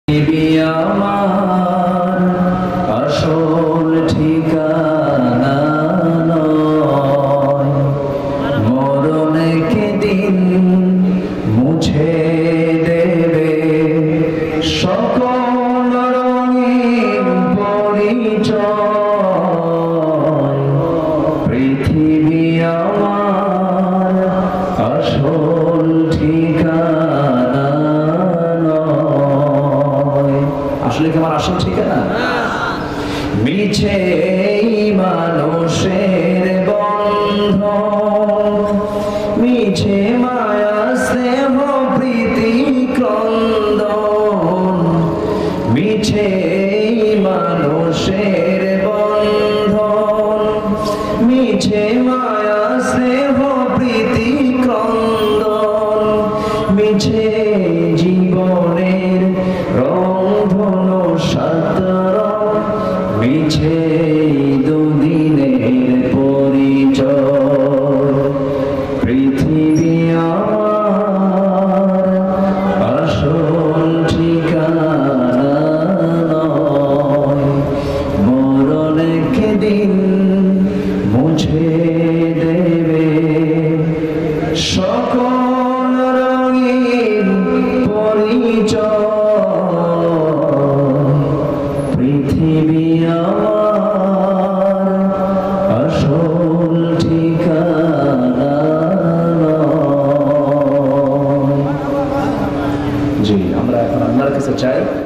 পৃথিবী আমার আসল ঠিকানা নয়, মরণ একদিন মুছে দেবে সকল রঙিন পরিচয়। পৃথিবী আমার আসল ঠিকানা নয়। আসলে কি আমার আসল ঠিকানা? মিছে মানুষের বন্ধন, মিছে মায়া স্নেহ প্রীতি ক্রন্দন, মিছে মানুষের বন্ধন, মিছে মায়া স্নেহ প্রীতি ক্রন্দন, মিছে জীবনের রংধন সাতরং, মিছে দুদিনের পরিচয়। পৃথিবী আমার আসল ঠিকানা নয়, মরণ একদিন মুছে